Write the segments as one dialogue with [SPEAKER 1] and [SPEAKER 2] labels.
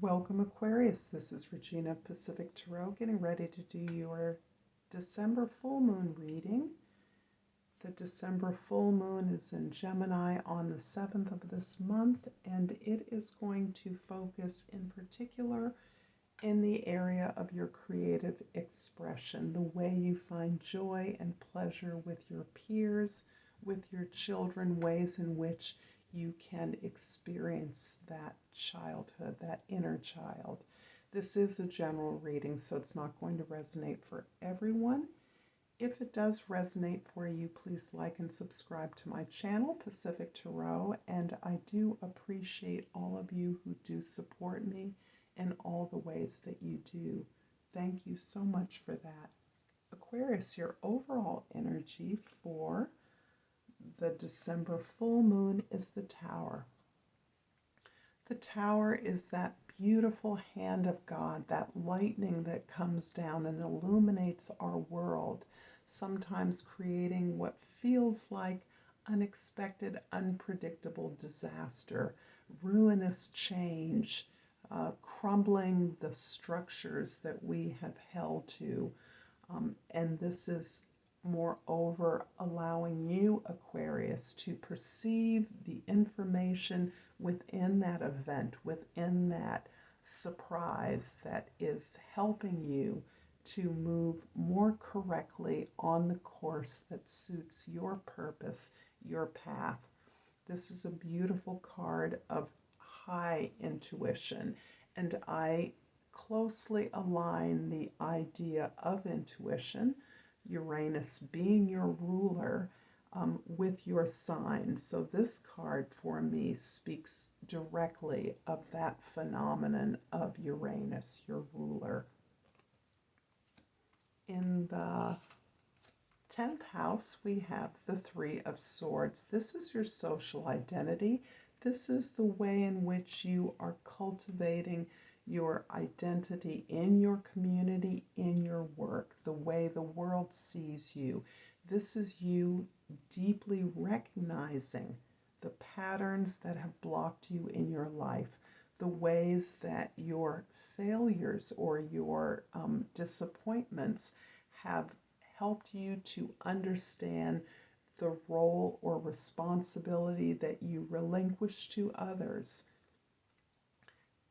[SPEAKER 1] Welcome, Aquarius. This is Regina Pacific Tarot, getting ready to do your December full moon reading. The December full moon is in Gemini on the 7th of this month, and it is going to focus in particular in the area of your creative expression, the way you find joy and pleasure with your peers, with your children, ways in which you can experience that childhood, that inner child. This is a general reading, so it's not going to resonate for everyone. If it does resonate for you, please like and subscribe to my channel, Pacific Tarot, and I do appreciate all of you who do support me in all the ways that you do. Thank you so much for that. Aquarius, your overall energy for the December full moon is the Tower. The Tower is that beautiful hand of God, that lightning that comes down and illuminates our world, sometimes creating what feels like unexpected, unpredictable disaster, ruinous change, crumbling the structures that we have held to. And this is moreover allowing you, Aquarius, to perceive the information within that event, within that surprise that is helping you to move more correctly on the course that suits your purpose, your path. This is a beautiful card of high intuition, and I closely align the idea of intuition, Uranus being your ruler, with your sign. So this card for me speaks directly of that phenomenon of Uranus, your ruler. In the 10th house, we have the Three of Swords. This is your social identity. This is the way in which you are cultivating your identity in your community, in your work, the way the world sees you. This is you deeply recognizing the patterns that have blocked you in your life, the ways that your failures or your disappointments have helped you to understand the role or responsibility that you relinquish to others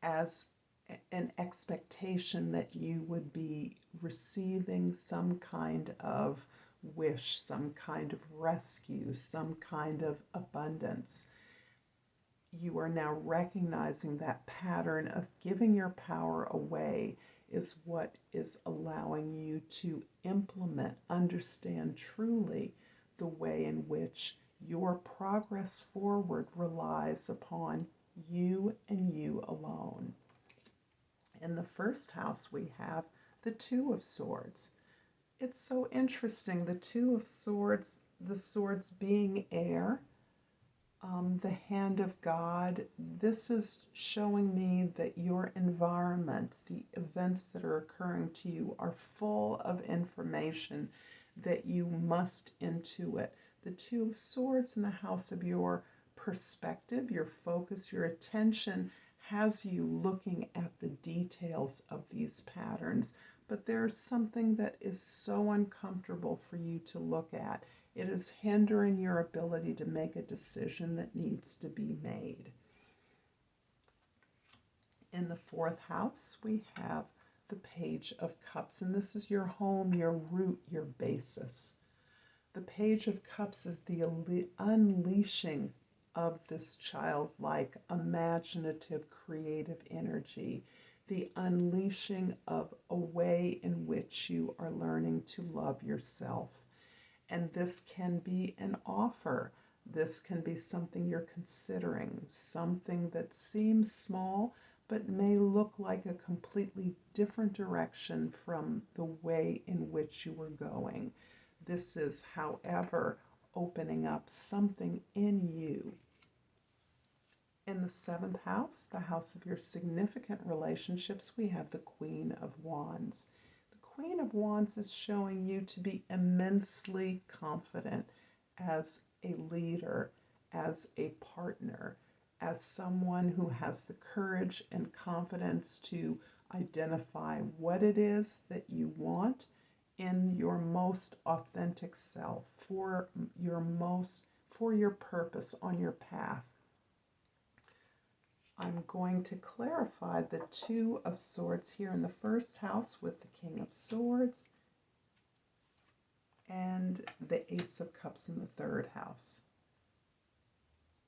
[SPEAKER 1] as an expectation that you would be receiving some kind of wish, some kind of rescue, some kind of abundance. You are now recognizing that pattern of giving your power away is what is allowing you to implement, understand truly the way in which your progress forward relies upon you and you alone. In the first house, we have the Two of Swords. It's so interesting, the Two of Swords, the swords being air, the hand of God. This is showing me that your environment, the events that are occurring to you, are full of information that you must intuit. The Two of Swords in the house of your perspective, your focus, your attention has you looking at the details of these patterns. But there's something that is so uncomfortable for you to look at. It is hindering your ability to make a decision that needs to be made. In the fourth house, we have the Page of Cups, and this is your home, your root, your basis. The Page of Cups is the unleashing of this childlike, imaginative, creative energy, the unleashing of a way in which you are learning to love yourself. And this can be an offer. This can be something you're considering, something that seems small, but may look like a completely different direction from the way in which you were going. This is, however, opening up something in you. In the seventh house, the house of your significant relationships, we have the Queen of Wands. Queen of Wands is showing you to be immensely confident as a leader, as a partner. as someone who has the courage and confidence to identify what it is that you want in your most authentic self, for your purpose on your path. I'm going to clarify the Two of Swords here in the first house with the King of Swords and the Ace of Cups in the third house.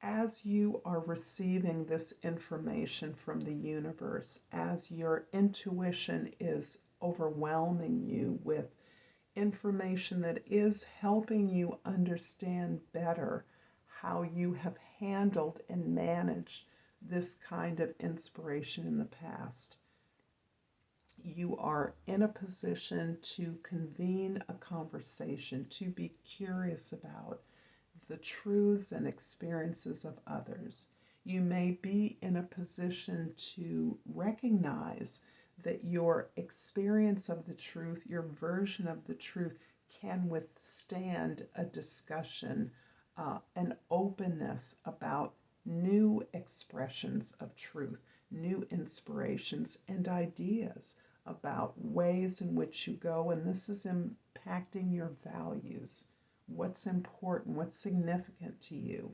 [SPEAKER 1] As you are receiving this information from the universe, as your intuition is overwhelming you with information that is helping you understand better how you have handled and managed this kind of inspiration in the past, you are in a position to convene a conversation, to be curious about the truths and experiences of others. You may be in a position to recognize that your experience of the truth, your version of the truth, can withstand a discussion, an openness about new expressions of truth, new inspirations and ideas about ways in which you go, and this is impacting your values. What's important, what's significant to you.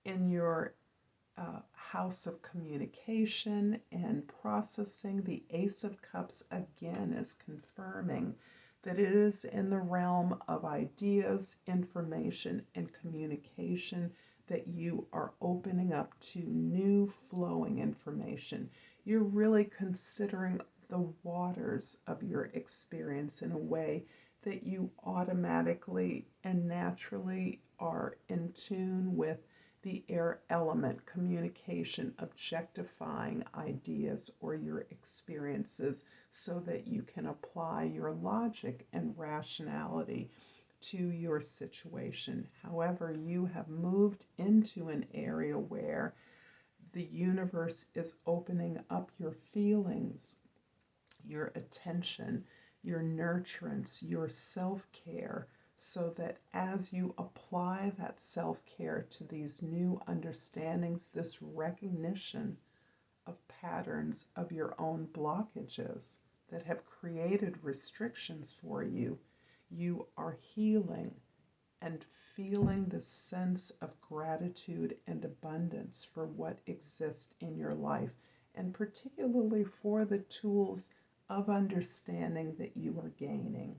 [SPEAKER 1] In your house of communication and processing, the Ace of Cups again is confirming that it is in the realm of ideas, information, and communication that you are opening up to new flowing information. You're really considering the waters of your experience in a way that you automatically and naturally are in tune with the air element, communication, objectifying ideas or your experiences so that you can apply your logic and rationality to your situation. However, you have moved into an area where the universe is opening up your feelings, your attention, your nurturance, your self-care, so that as you apply that self-care to these new understandings, this recognition of patterns of your own blockages that have created restrictions for you, you are healing and feeling the sense of gratitude and abundance for what exists in your life, and particularly for the tools of understanding that you are gaining.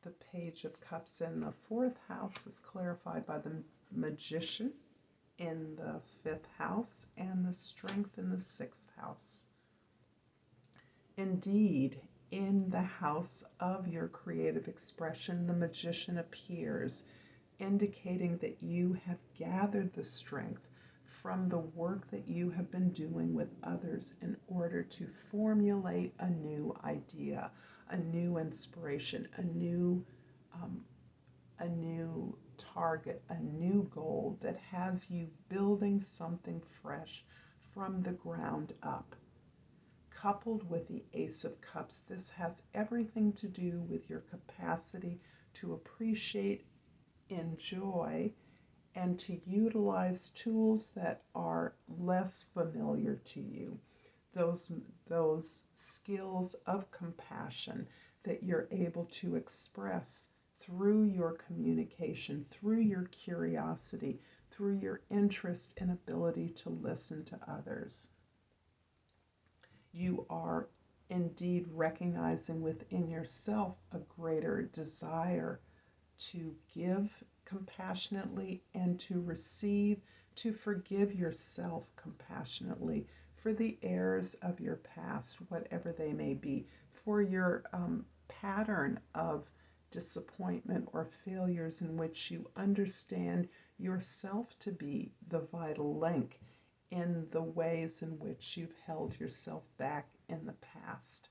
[SPEAKER 1] The Page of Cups in the fourth house is clarified by the Magician in the fifth house and the Strength in the sixth house. Indeed, in the house of your creative expression, the Magician appears, indicating that you have gathered the strength from the work that you have been doing with others in order to formulate a new idea, a new inspiration, a new target, a new goal that has you building something fresh from the ground up. Coupled with the Ace of Cups, this has everything to do with your capacity to appreciate, enjoy, and to utilize tools that are less familiar to you. Those skills of compassion that you're able to express through your communication, through your curiosity, through your interest and ability to listen to others. You are indeed recognizing within yourself a greater desire to give compassionately and to receive, to forgive yourself compassionately for the errors of your past, whatever they may be, for your pattern of disappointment or failures in which you understand yourself to be the vital link in the ways in which you've held yourself back in the past.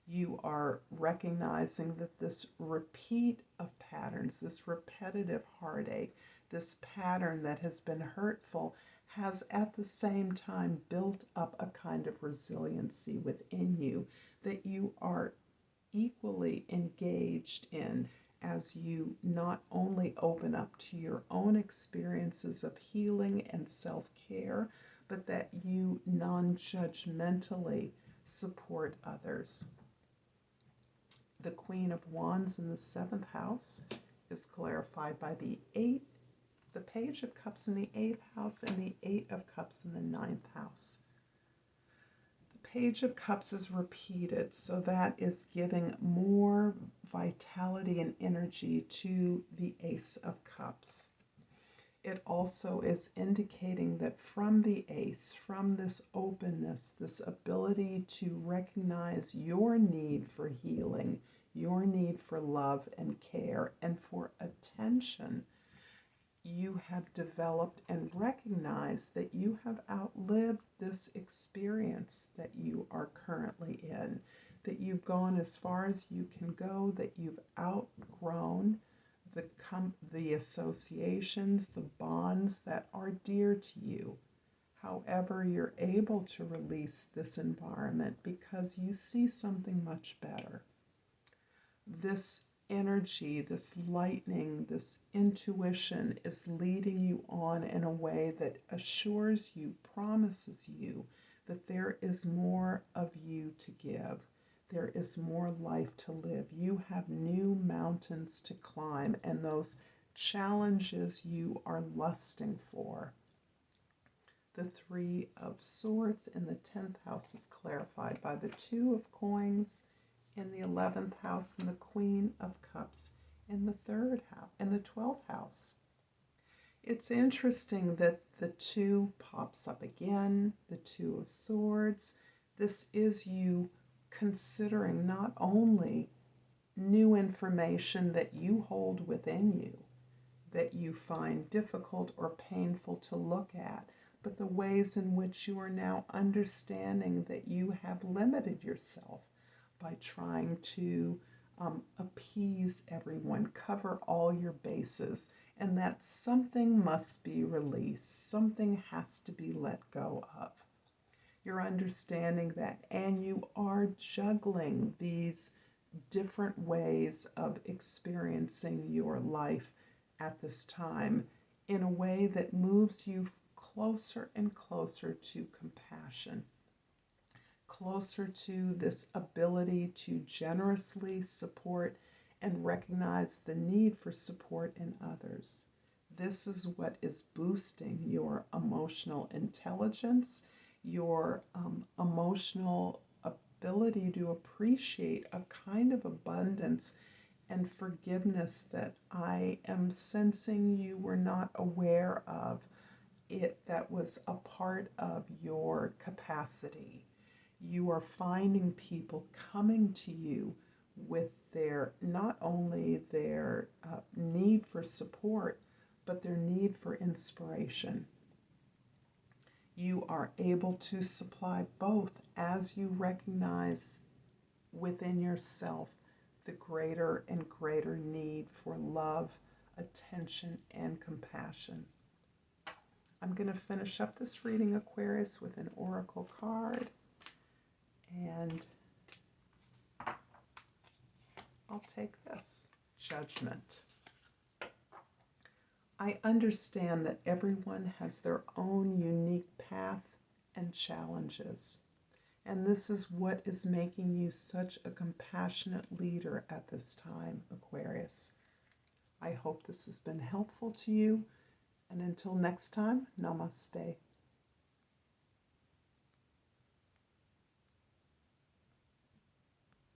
[SPEAKER 1] You are recognizing that this repeat of patterns, this repetitive heartache, this pattern that has been hurtful, has at the same time built up a kind of resiliency within you that you are equally engaged in as you not only open up to your own experiences of healing and self-care, but that you non-judgmentally support others. The Queen of Wands in the 7th house is clarified by the Page of Cups in the 8th house and the 8 of Cups in the 9th house. The Page of Cups is repeated, so that is giving more vitality and energy to the Ace of Cups. It also is indicating that from the Ace, from this openness, this ability to recognize your need for healing, your need for love and care, and for attention, you have developed and recognized that you have outlived this experience that you are currently in, that you've gone as far as you can go, that you've outgrown the associations, the bonds that are dear to you. However, you're able to release this environment because you see something much better. This energy, this lightning, this intuition is leading you on in a way that assures you, promises you that there is more of you to give. There is more life to live. You have new mountains to climb, and those challenges you are lusting for. The 3 of Swords in the 10th house is clarified by the 2 of Coins in the 11th house and the Queen of Cups in the 3rd house, in the 12th house. It's interesting that the 2 pops up again, the 2 of Swords. This is you considering not only new information that you hold within you, that you find difficult or painful to look at, but the ways in which you are now understanding that you have limited yourself by trying to appease everyone, cover all your bases, and that something must be released, something has to be let go of. You're understanding that, and you are juggling these different ways of experiencing your life at this time in a way that moves you closer and closer to compassion, closer to this ability to generously support and recognize the need for support in others. This is what is boosting your emotional intelligence, your emotional ability to appreciate a kind of abundance and forgiveness that I am sensing you were not aware of. That was a part of your capacity. You are finding people coming to you with their, not only their need for support, but their need for inspiration. You are able to supply both as you recognize within yourself the greater and greater need for love, attention, and compassion. I'm going to finish up this reading, Aquarius, with an oracle card. And I'll take this, Judgment. I understand that everyone has their own unique path and challenges. And this is what is making you such a compassionate leader at this time, Aquarius. I hope this has been helpful to you. And until next time, Namaste.